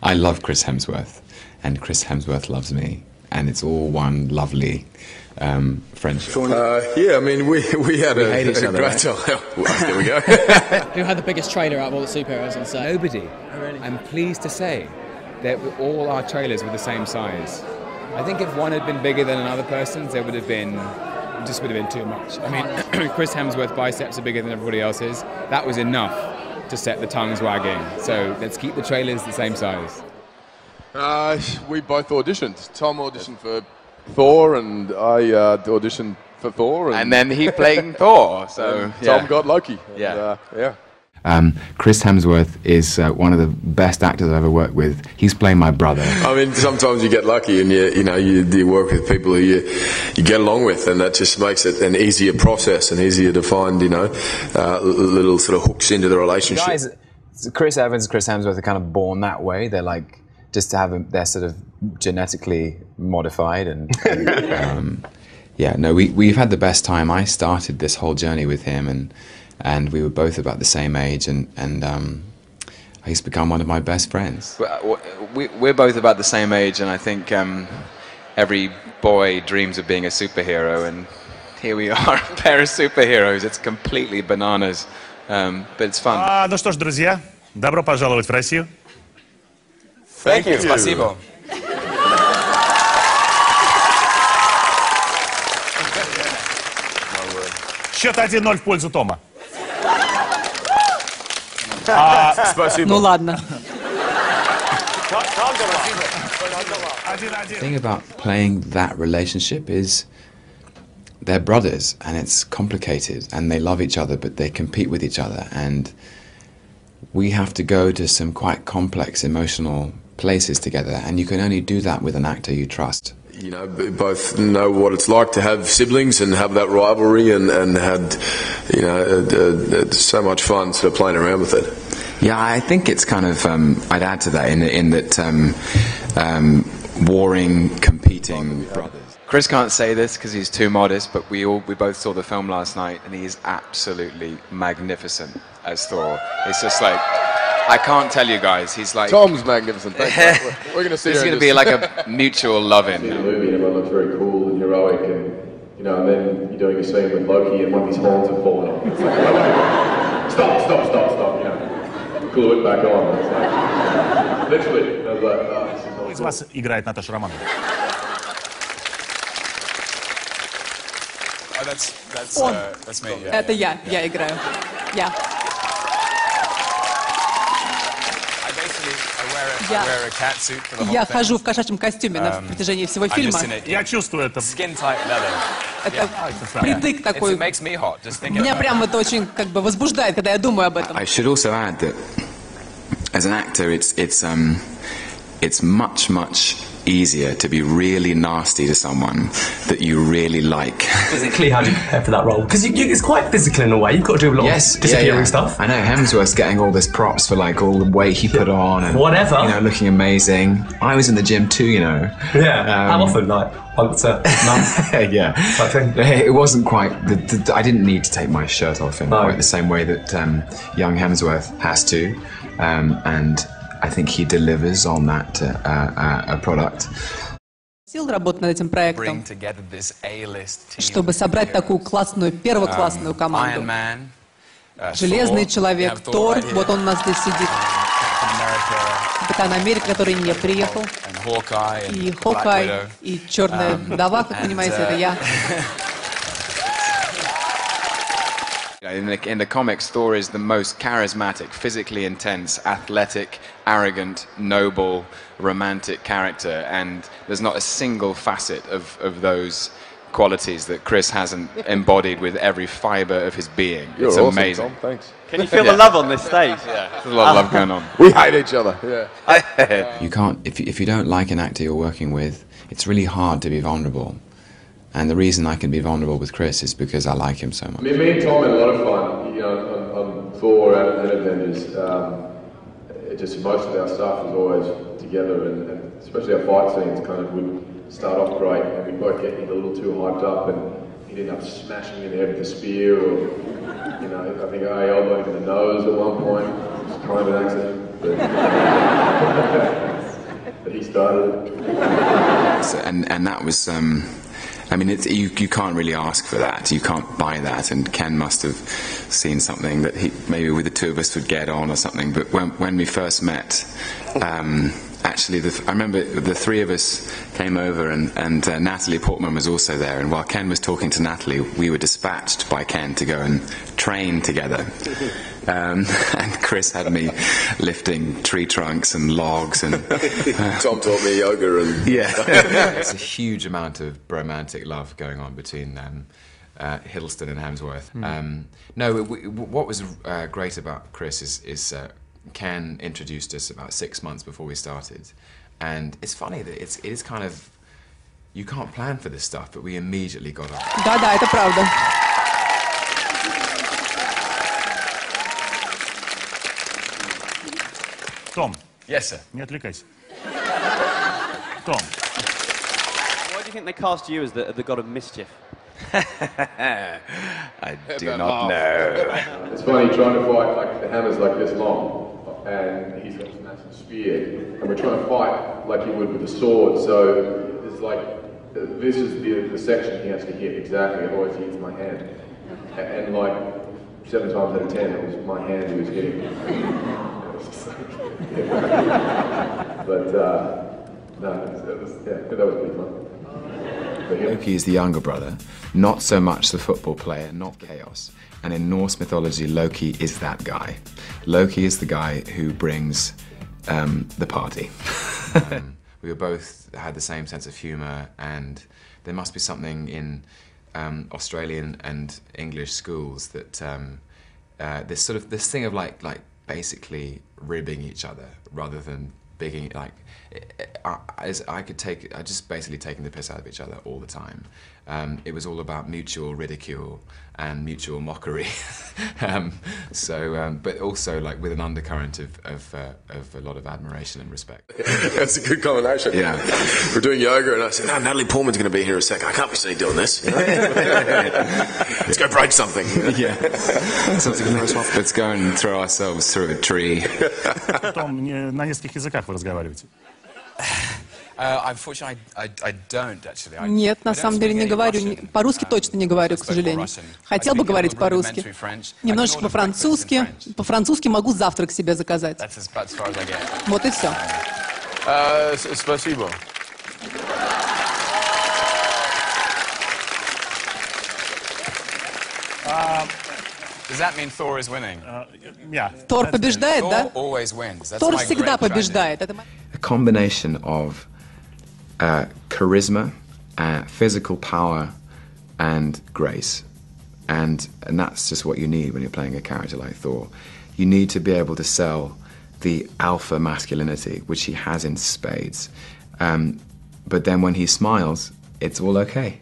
I love Chris Hemsworth, and Chris Hemsworth loves me, and it's all one lovely friendship. Yeah, I mean, we had a great time. There we go. Who had the biggest trailer out of all the superheroes on set? Nobody. Oh, really? I'm pleased to say that all our trailers were the same size. I think if one had been bigger than another person's, there would have been too much. I mean, Chris Hemsworth's biceps are bigger than everybody else's. That was enough to set the tongues wagging. So let's keep the trailers the same size. We both auditioned. Tom auditioned for Thor, and I auditioned for Thor. And then he played Thor. So Tom got Loki. Yeah. Chris Hemsworth is one of the best actors I've ever worked with. He's playing my brother. I mean, sometimes you get lucky, and you work with people who you get along with, and that just makes it an easier process and easier to find, little sort of hooks into the relationship. Guys, Chris Evans and Chris Hemsworth are kind of born that way. They're like they're sort of genetically modified, and we've had the best time. I started this whole journey with him, and we were both about the same age, and he's become one of my best friends. We're both about the same age, and I think every boy dreams of being a superhero, and here we are, a pair of superheroes. It's completely bananas, but it's fun. Ну что ж, друзья, добро пожаловать в Россию. Thank you. Спасибо. Счет 1-0 в пользу Тома. Ну ладно. The thing about playing that relationship is they're brothers, and it's complicated, and they love each other, but they compete with each other, and we have to go to some quite complex emotional places together, and you can only do that with an actor you trust. Both know what it's like to have siblings and have that rivalry, and had, so much fun sort of playing around with it. Yeah, I think it's kind of, I'd add to that in that warring, competing brothers. Chris can't say this because he's too modest, but we both saw the film last night, and he is absolutely magnificent as Thor. It's just like, I can't tell you guys, he's like... Tom's magnificent, thanks. We're going to see. It's going to be like a mutual loving. The movie, and everyone looks very cool and heroic, and then you're doing a scene with Loki, and one of his horns have fallen off. It's like, stop, glue it back on. It's like, literally, I was like, Кто из вас играет Наташу Романову? That's me. Yeah. Это я играю. Я хожу в кошачьем костюме на протяжении всего фильма. Я чувствую это. Это притык такой. Меня прям это очень возбуждает, когда я думаю об этом. I should also add that as an actor, it's much easier to be really nasty to someone that you really like. Physically, how do you prepare for that role? Because it's quite physical in a way. You've got to do a lot of disappearing stuff. I know Hemsworth's getting all this props for like all the weight he put on and whatever. Looking amazing. I was in the gym too, Yeah. How often? Like once a month? Yeah. It wasn't quite. I didn't need to take my shirt off in quite the same way that young Hemsworth has to, and I think he delivers on that product. Работать над этим проектом, чтобы собрать такую классную, первоклассную команду. Железный человек, Тор, вот он у нас здесь сидит. Капитан Америка, который не приехал. И Хокай, и Черная вдова, как понимаете, это я. In the comics, Thor is the most charismatic, physically intense, athletic, arrogant, noble, romantic character, and there's not a single facet of those qualities that Chris hasn't embodied with every fiber of his being. It's amazing. Tom, thanks. Can you feel the love on this stage? Yeah, there's a lot of love going on. We hate each other. Yeah. You can't, if you don't like an actor you're working with, it's really hard to be vulnerable. And the reason I can be vulnerable with Chris is because I like him so much. Me and Tom had a lot of fun, on Thor and Avengers. Just most of our stuff was always together, and especially our fight scenes would start off great, and we both get a little too hyped up, and he'd end up smashing in the head with a spear, or I think I elbowed him in the nose at one point. It was kind of an accident. But But he started it. So, and that was, I mean, you can't really ask for that. You can't buy that. And Ken must have seen something that maybe with the two of us would get on or something. But when we first met, actually, I remember the three of us came over, and Natalie Portman was also there. And while Ken was talking to Natalie, we were dispatched by Ken to go and train together. And Chris had me lifting tree trunks and logs, and Tom taught me yoga, and There's a huge amount of romantic love going on between Hiddleston and Hemsworth. What was great about Chris is Ken introduced us about 6 months before we started, and it's funny that it is kind of, you can't plan for this stuff, but we immediately got on. Да, это правда. Том. Yes, sir. Не отвлекайся. Том. Why do you think they cast you as the god of mischief? I do not know. It's funny, trying to fight, like, the hammer's like this long, and he's got this massive spear, and we're trying to fight like he would with a sword, so it's like, this is the section he has to hit exactly, otherwise he hits my hand. And like, 7 times out of 10, it was my hand he was hitting. But, that was pretty fun. Loki is the younger brother, not so much the football player, not Chaos. And in Norse mythology, Loki is that guy. Loki is the guy who brings the party. We were both had the same sense of humour, and there must be something in Australian and English schools that this thing of like basically ribbing each other rather than bigging, like, I just basically taking the piss out of each other all the time. It was all about mutual ridicule and mutual mockery. But also like with an undercurrent of a lot of admiration and respect. That's a good combination. Yeah. We're doing yoga, and I said, Natalie Portman's going to be here in a second. I can't be seen doing this. Let's go break something. Yeah. Let's go and throw ourselves through a tree. Том, на нескольких языках вы разговариваете? Unfortunately, I don't actually. Нет, на самом деле не говорю. По-русски точно не говорю, к сожалению. Хотел бы говорить по-русски. Немножечко по-французски. По-французски могу завтрак себе заказать. Вот и все. Спасибо. Does that mean Thor is winning? Yeah. Тор побеждает, да? Thor always wins. That's Тор my всегда great побеждает. Это A combination of charisma, physical power, and grace. And that's just what you need when you're playing a character like Thor. You need to be able to sell the alpha masculinity, which he has in spades. But then when he smiles, it's all okay.